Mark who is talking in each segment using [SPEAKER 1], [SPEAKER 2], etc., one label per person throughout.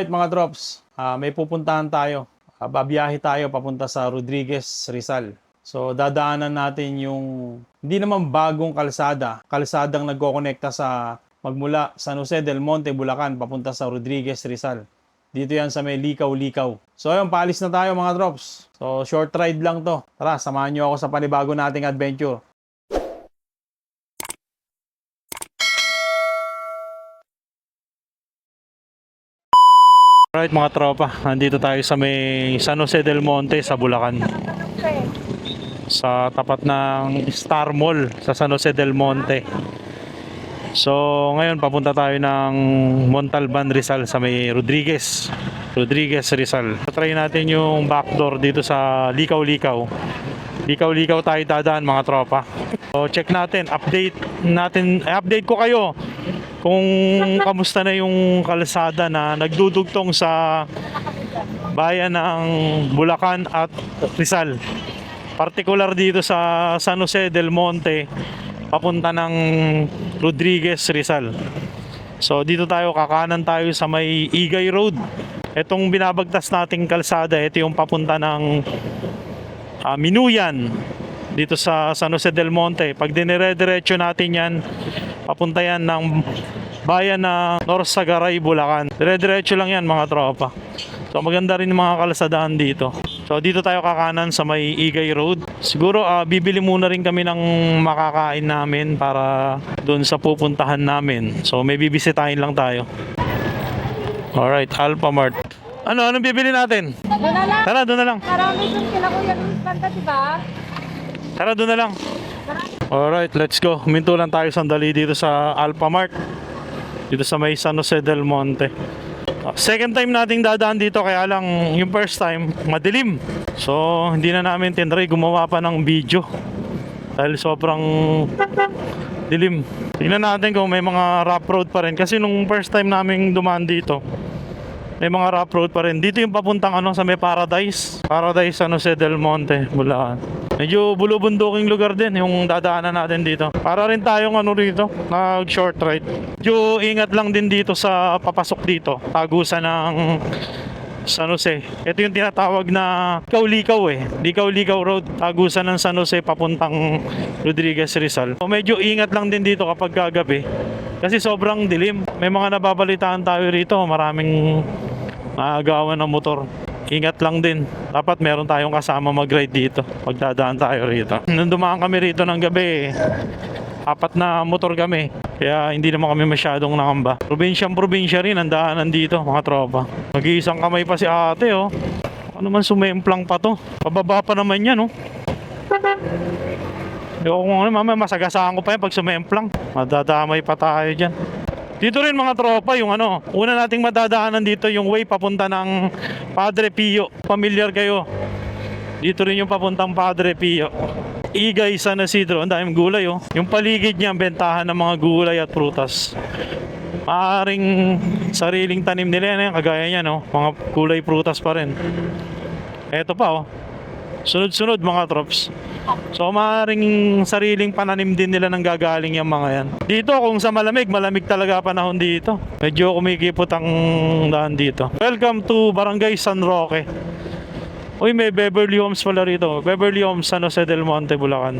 [SPEAKER 1] Alright mga drops, may pupuntahan tayo. Babiyahe tayo papunta sa Rodriguez, Rizal. So dadaanan natin yung hindi naman bagong kalsadang nagkokonekta sa magmula San Jose del Monte, Bulacan papunta sa Rodriguez, Rizal. Dito yan sa may Likaw-Likaw. So ayun, paalis na tayo mga drops. So short ride lang to. Tara, samahan nyo ako sa panibago nating adventure. Alright mga tropa, nandito tayo sa may San Jose del Monte sa Bulacan. Sa tapat ng Star Mall sa San Jose del Monte. So ngayon papunta tayo ng Montalban, Rizal sa may Rodriguez Rizal. Try natin yung backdoor dito sa Likaw-Likaw. Likaw-Likaw tayo dadaan mga tropa. So check natin, update ko kayo kung kamusta na yung kalsada na nagdudugtong sa bayan ng Bulacan at Rizal. Particular dito sa San Jose del Monte papunta ng Rodriguez, Rizal. So dito tayo, kakanan tayo sa may Igay Road. Itong binabagtas nating kalsada, ito yung papunta ng Minuyan dito sa San Jose del Monte. Pag dinire-diretso natin yan, papunta yan ng bayan na Norsagaray, Bulacan. Dire-diretso lang yan mga tropa. So maganda rin yung mga kalsadaan dito. So dito tayo kakanan sa may Igay Road. Siguro bibili muna rin kami ng makakain namin para doon sa pupuntahan namin. So may bibisitahin lang tayo. Alright, Alphamart. Anong bibili natin?
[SPEAKER 2] Doon na lang.
[SPEAKER 1] Tara, doon na lang.
[SPEAKER 2] Marami doon sila Kuya Luis Banda, diba?
[SPEAKER 1] Tara, doon na lang. Alright, let's go. Huminto lang tayo sandali dito sa Alphamart. Dito sa may San Jose del Monte. Second time nating dadaan dito, kaya lang yung first time madilim. So hindi na namin tinry gumawa pa ng video dahil sobrang dilim. Tingnan natin kung may mga rough road pa rin, kasi nung first time naming dumaan dito may mga rough road pa rin. Dito yung papuntang sa may Paradise San Jose del Monte, Bulacan. Medyo bulubunduking lugar din yung dadaanan natin dito. Para rin tayong rito, nag short ride. Medyo ingat lang din dito sa papasok dito, tagusan ng San Jose. Ito yung tinatawag na Likaw-Likaw Road, tagusan ng San Jose papuntang Rodriguez, Rizal. So medyo ingat lang din dito kapag gagabi, kasi sobrang dilim. May mga nababalitaan tayo rito, maraming naagawan ng motor. Ingat lang din. Dapat meron tayong kasama mag-ride dito pagdadaan tayo rito. Nung dumaan kami rito ng gabi, 4 na motor kami. Kaya hindi naman kami masyadong nakamba. Probinsya rin ang daanan dito mga tropa. Mag-iisang kamay pa si ate Ano man, sumemplang pa to. Pababa pa naman yan Kung mamaya masagasaan ko pa yan pag sumemplang. Madadamay pa tayo dyan. Dito rin mga tropa yung una nating madadaanan dito, yung way papunta ng Padre Pio. Familiar kayo? Dito rin yung papuntang Padre Pio. Igay, San Isidro, ang daming gulay Yung paligid niya, bentahan ng mga gulay at prutas. Maaring sariling tanim nila yan, kagaya niyan mga gulay, prutas pa rin. Eto pa sunod-sunod mga trops. So maaring sariling pananim din nila nang gagaling yung mga yan. Dito kung sa malamig talaga panahon dito. Medyo kumikipot ang daan dito. Welcome to Barangay San Roque. Uy, may Beverly Homes pala rito. Beverly Homes, San Jose del Monte, Bulacan.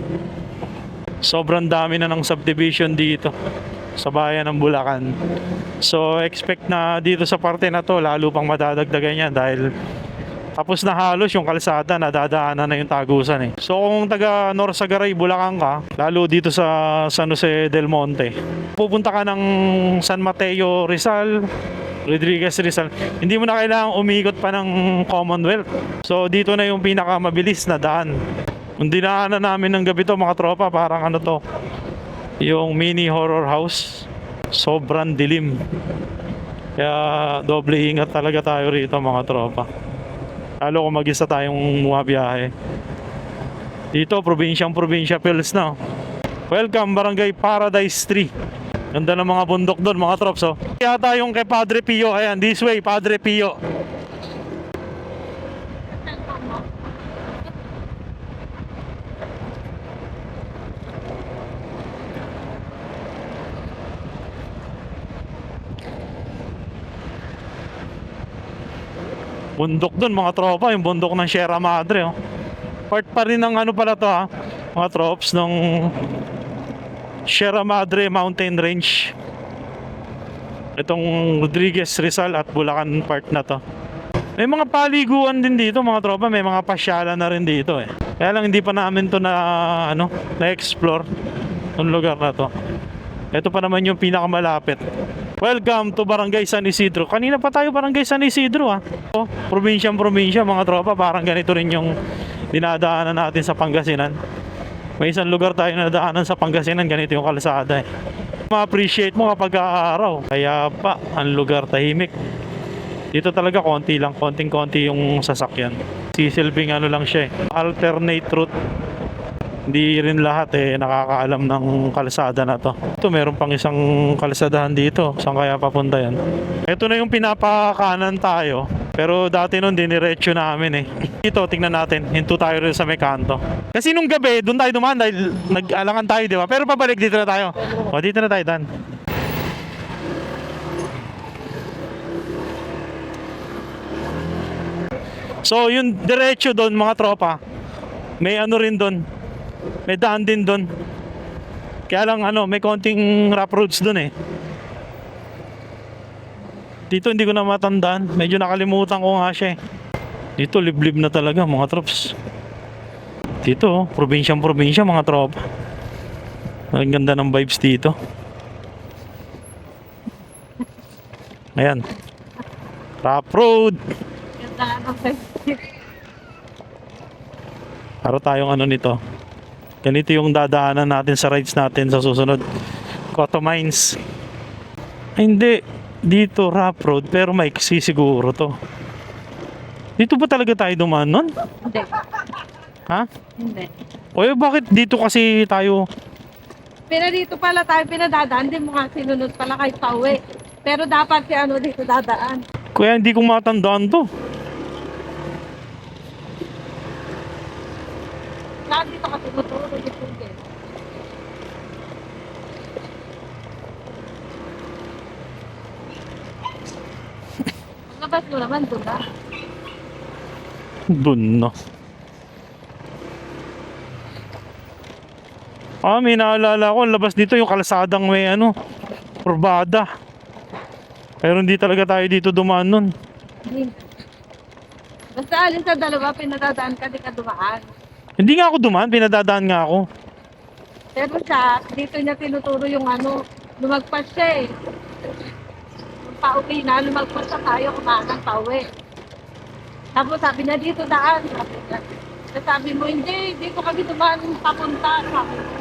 [SPEAKER 1] Sobrang dami na ng subdivision dito sa bayan ng Bulacan. So expect na dito sa parte na to lalo pang madadagdagan yan dahil tapos na halos yung kalsada, nadadaanan na yung tagusan So kung taga Norsagaray, Bulacan ka, lalo dito sa San Jose del Monte, pupunta ka ng San Mateo, Rizal, Rodriguez, Rizal, hindi mo na kailangang umikot pa ng Commonwealth. So dito na yung pinakamabilis na daan. Yung dinaanan namin ng gabi to mga tropa, parang yung mini horror house. Sobrang dilim. Kaya doble ingat talaga tayo rito mga tropa. Lalo kung mag-isa tayong bumabiyahe. Dito, probinsya feels na. Welcome, Barangay Paradise 3. Ganda ng mga bundok doon, mga trops Yata yung kay Padre Pio, ayan, this way, Padre Pio. Bundok dun mga tropa, yung bundok ng Sierra Madre oh. Part pa rin ng ano pala to ha, mga trops ng Sierra Madre Mountain Range. Itong Rodriguez, Rizal at Bulacan part na to. May mga paliguan din dito mga tropa, may mga pasyalan na rin dito eh. Kaya lang hindi pa namin to na ano, na-explore yung lugar na to. Ito pa naman yung pinakamalapit. Welcome to Barangay San Isidro. Kanina pa tayo Barangay San Isidro ha. Oh, probinsya mga tropa, parang ganito rin yung dinadaanan natin sa Pangasinan. May isang lugar tayo na nadaanan sa Pangasinan, ganito yung kalsada eh. Ma-appreciate mo kapag araw. Kaya pa, ang lugar tahimik. Dito talaga konti lang, konting-konti yung sasakyan. Sisilbing ano lang siya eh, alternate route. Hindi rin lahat eh nakakaalam ng kalsada na to. Ito meron pang isang kalsadahan dito. Saan kaya papunta yan? Ito na yung pinapakanan tayo. Pero dati nun diniretso namin eh. Dito tingnan natin. Hinto tayo rin sa may kanto. Kasi nung gabi doon tayo dumaan dahil nag-alangan tayo di ba? Pero pabalik dito na tayo. O dito na tayo Dan. So yung diretso doon mga tropa. May ano rin doon. May daan din doon. Kaya lang ano, may konting rough roads doon eh. Dito hindi ko na matandaan. Medyo nakalimutan ko nga siya eh. Dito liblib na talaga mga trops. Dito oh, probinsyang-probinsya mga tropa. Ang ganda ng vibes dito. Ayan. Rough road.
[SPEAKER 2] Ganda ng Facebook.
[SPEAKER 1] Para tayong ano nito. Ganito yung dadaanan natin sa rides natin sa susunod. Cotto Mines. Ay, hindi. Dito rough road pero maiksi siguro to. Dito ba talaga tayo dumaan nun?
[SPEAKER 2] Hindi.
[SPEAKER 1] Ha?
[SPEAKER 2] Hindi.
[SPEAKER 1] O bakit dito kasi tayo?
[SPEAKER 2] Pero dito pala tayo pinadadaan. Hindi mo nga sinunod pala kahit pauwi. Pero dapat si ano dito dadaan.
[SPEAKER 1] Kaya hindi ko matandaan to.
[SPEAKER 2] Lahat dito kasi maturo dito. Paglabas mo naman doon na.
[SPEAKER 1] Dun no. May naalala ko, ang labas dito yung kalsadang may ano, kurbada. Pero hindi talaga tayo dito dumaan nun.
[SPEAKER 2] Hindi. Basta alin sa dalawa, pinadadaan ka, di ka dumaan.
[SPEAKER 1] Hindi nga ako dumaan, pinadadaan nga ako.
[SPEAKER 2] Pero siya, dito niya tinuturo yung ano, lumagpas siya eh. Yung pauwi na, lumagpas siya tayo, kumakan pauwi. Tapos sabi niya, dito daan. Sabi niya. Tapos sabi mo, hindi, dito kami dumaan papunta. Sabi mo.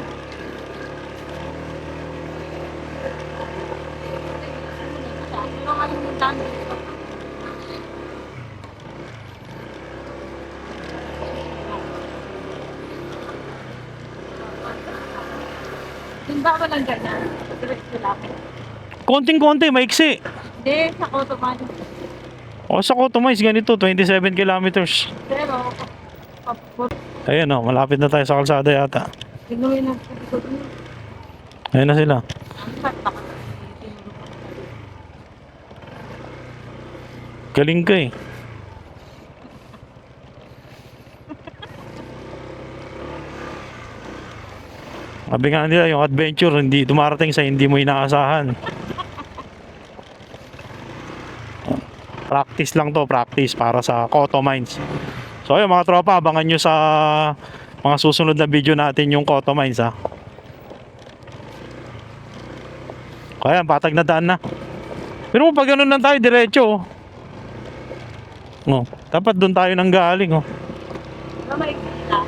[SPEAKER 2] Pero kalimutan dito. Yung ba walang ganyan? Diretso lang.
[SPEAKER 1] Konting-konti, maiksi.
[SPEAKER 2] Hindi, sa Cotoman.
[SPEAKER 1] O sa Cotto Mines, ganito, 27 kilometers.
[SPEAKER 2] Pero,
[SPEAKER 1] Ayan o, malapit na tayo sa kalsada yata.
[SPEAKER 2] tingnan mo yung likod mo.
[SPEAKER 1] Ayan na sila.
[SPEAKER 2] Ang fat baka
[SPEAKER 1] Galing ka eh. Sabi nga nila, yung adventure, hindi dumarating sa hindi mo inaasahan. Practice lang to, practice para sa Cotto Mines. So ayun mga tropa, abangan nyo sa mga susunod na video natin yung Cotto Mines ha. Kaya patag na daan na. Pero pag ganun lang tayo, diretso oh. Oh, dapat doon tayo nang galing oh.
[SPEAKER 2] na may kita.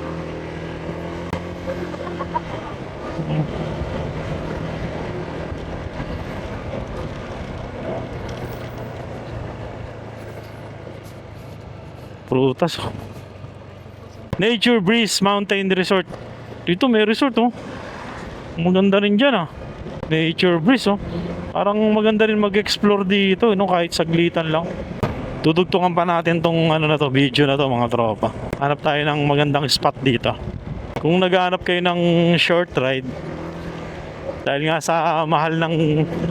[SPEAKER 1] Prutas oh. Nature Breeze Mountain Resort. Dito may resort oh. Maganda rin dyan ah. Nature Breeze oh. Parang maganda rin mag-explore dito no, kahit saglitan lang. Tutugtungan pa natin tong ano na to, video na to mga tropa. Hanap tayo ng magandang spot dito. Kung naghahanap kayo ng short ride, dahil nga sa mahal ng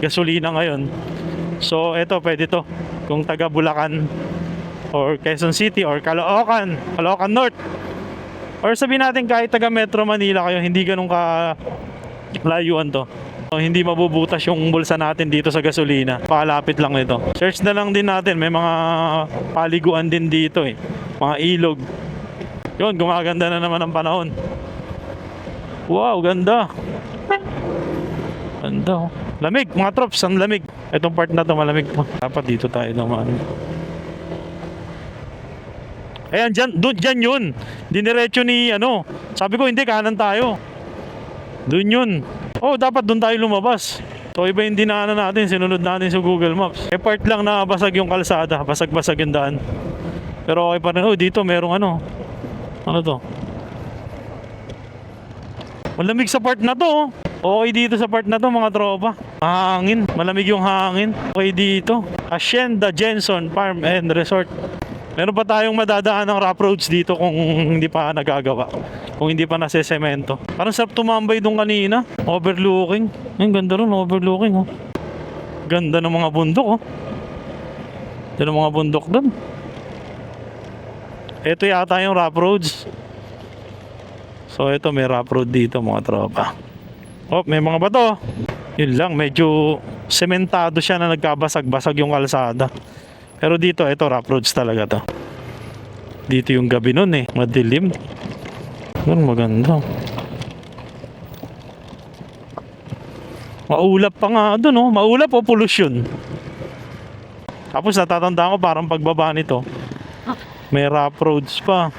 [SPEAKER 1] gasolina ngayon, so eto pwede to. Kung taga Bulacan or Quezon City or Caloocan North, or sabihin natin kahit taga Metro Manila kayo, hindi ganun ka layuan to. So, hindi mabubutas yung bulsa natin dito sa gasolina. Pakalapit lang nito. Search na lang din natin, may mga paliguan din dito eh. Mga ilog. Yun, gumaganda na naman ang panahon. Wow, ganda. Ganda oh. Lamig, mga trops, ang lamig. Itong part na to malamig pa. Dapat dito tayo naman. Ayan, dyan yun. Diniretso ni ano. Sabi ko, hindi, kanan tayo. Doon yun. Oh, dapat doon tayo lumabas. So, iba yung dinaanan natin. Sinunod natin sa Google Maps. Eh, part lang na basag yung kalsada. Basag-basag yung daan. Pero okay pa rin. Oh, dito merong ano. Ano to? Malamig sa part na to. Oh. Okay dito sa part na to, mga tropa. Hangin. Malamig yung hangin. Okay dito. Hacienda Jenson Farm and Resort. Meron pa tayong madadaan ng rough roads dito kung hindi pa nagagawa. Kung hindi pa nasisemento. Parang sarap tumambay doon kanina. Overlooking. Ang ganda rin, overlooking. Oh. Ganda ng mga bundok. Oh. Ganda ng mga bundok doon. Ito yata yung rough roads. So ito may rough road dito, mga tropa. Oh, may mga bato. Yun lang, medyo sementado siya na nagkabasag-basag yung kalsada. Pero dito, ito rough roads talaga to. Dito yung gabi nun eh, madilim. Yun, maganda. Maulap pa nga dun oh, maulap o pollution. Tapos natatandaan ko parang pagbaba nito, may rough roads pa.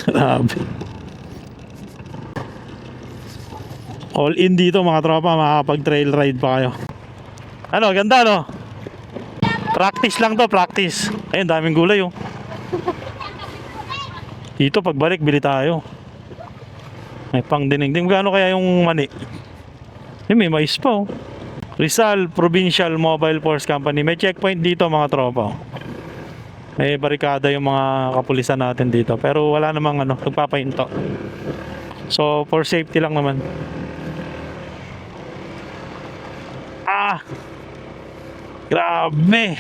[SPEAKER 1] Grabe. All in dito mga tropa, makakapag trail ride pa kayo. Ano, ganda no? Practice lang to, practice. Ayun, daming gulay oh. Dito pagbalik, bili tayo. May pang dinigding. Gaano kaya yung mani? May mais pa oh. Rizal Provincial Mobile Force Company. May checkpoint dito mga tropa. May barikada yung mga kapulisan natin dito. Pero wala namang ano, nagpapahinto. So, for safety lang naman. Ah! Grabe!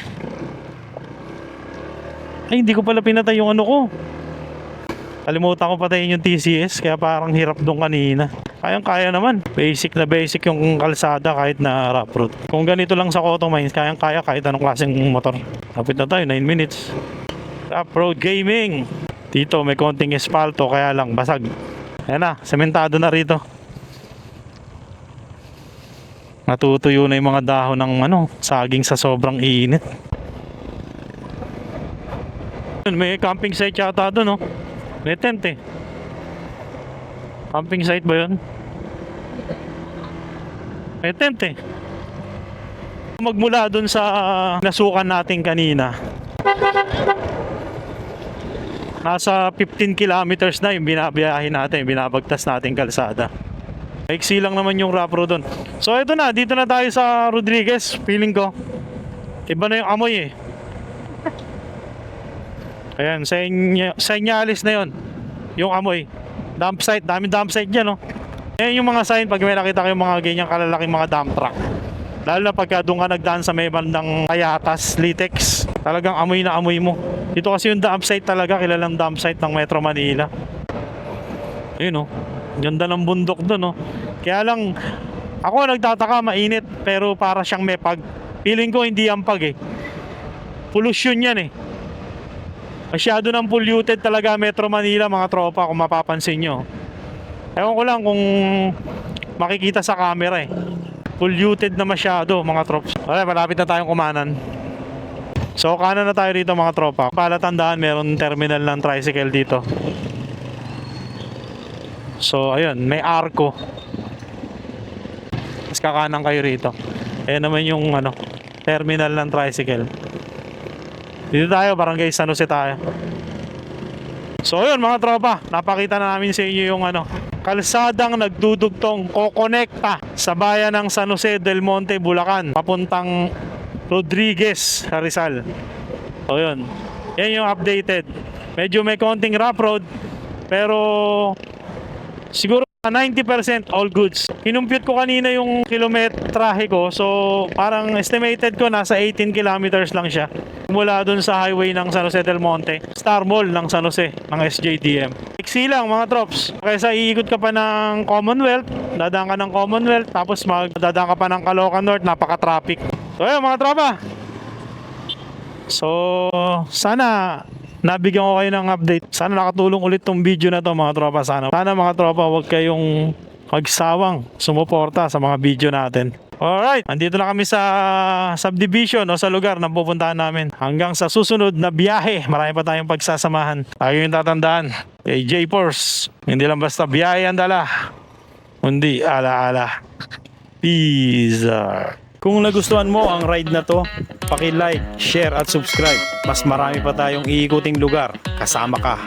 [SPEAKER 1] Ay, hindi ko pala pinatay yung ano ko. Kalimutan ko patayin yung TCS, kaya parang hirap doon kanina. Kayang-kaya naman. Basic na basic yung kalsada kahit na rough road. Kung ganito lang sa Cotto Mines, kayang-kaya kahit anong klaseng motor. Lapit na tayo, 9 minutes. Rough road gaming. Dito may konting espalto, kaya lang basag. Ayan na, sementado na rito. Natutuyo na yung mga dahon ng ano, saging sa sobrang init. May camping site yata doon, no? May tent eh. Camping site ba yun? May tent eh. Magmula doon sa nasukan natin kanina, nasa 15 kilometers na yung binabiyahin natin, binabagtas natin kalsada. Maiksi lang naman yung rough road doon. So ito na, dito na tayo sa Rodriguez. Feeling ko iba na yung amoy eh. Ayan, senyales na yon. Yung amoy. Dump site, daming dump site dyan, no? Ayan yung mga sign pag may nakita kayong mga ganyang kalalaking mga dump truck. Lalo na pagka doon ka nagdaan sa may bandang Kayatas, Litex. Talagang amoy na amoy mo. Dito kasi yung dump site talaga, kilalang dump site ng Metro Manila. Ayun, no? Ganda ng bundok doon, no? Kaya lang, ako nagtataka, mainit, pero para siyang may pag. Feeling ko hindi ang pag eh. Pollution yan eh. Masyado ng polluted talaga Metro Manila, mga tropa, kung mapapansin nyo. Ewan ko lang kung makikita sa camera eh. Polluted na masyado, mga tropa. Wala, malapit na tayong kumanan. So kanan na tayo rito, mga tropa. Palatandaan, meron terminal ng tricycle dito. So ayun, may arko. Mas kakanan kayo rito. Ayan naman yung ano, terminal ng tricycle. Dito tayo, barangay San Jose tayo. So ayun mga tropa, napakita na namin sa inyo yung ano, kalsadang nagdudugtong kokonekta sa bayan ng San Jose del Monte, Bulacan, papuntang Rodriguez, Rizal. So yun, yan yung updated. Medyo may konting rough road, pero siguro 90% all goods. Kinumpute ko kanina yung kilometrahe ko. So, parang estimated ko nasa 18 kilometers lang siya. Mula dun sa highway ng San Jose del Monte, Star Mall ng San Jose, ng SJDM. Iksi lang mga trops. Kaysa iikot ka pa ng Commonwealth, dadaan ka ng Commonwealth, tapos dadaan ka pa ng Caloocan North, napaka-traffic. So, ayun mga tropa. So, sana nabigyan ko kayo ng update. Sana nakatulong ulit tong video na to mga tropa. Sana mga tropa huwag kayong magsawang sumuporta sa mga video natin. Alright, andito na kami sa subdivision o sa lugar na pupuntahan namin. Hanggang sa susunod na biyahe, marami pa tayong pagsasamahan. Tayo yung tatandaan kay J-Force. Hindi lang basta biyahe ang dala, kundi ala-ala. Peace. Kung nagustuhan mo ang ride na to, paki-like, share at subscribe. Mas marami pa tayong iikuting lugar. Kasama ka.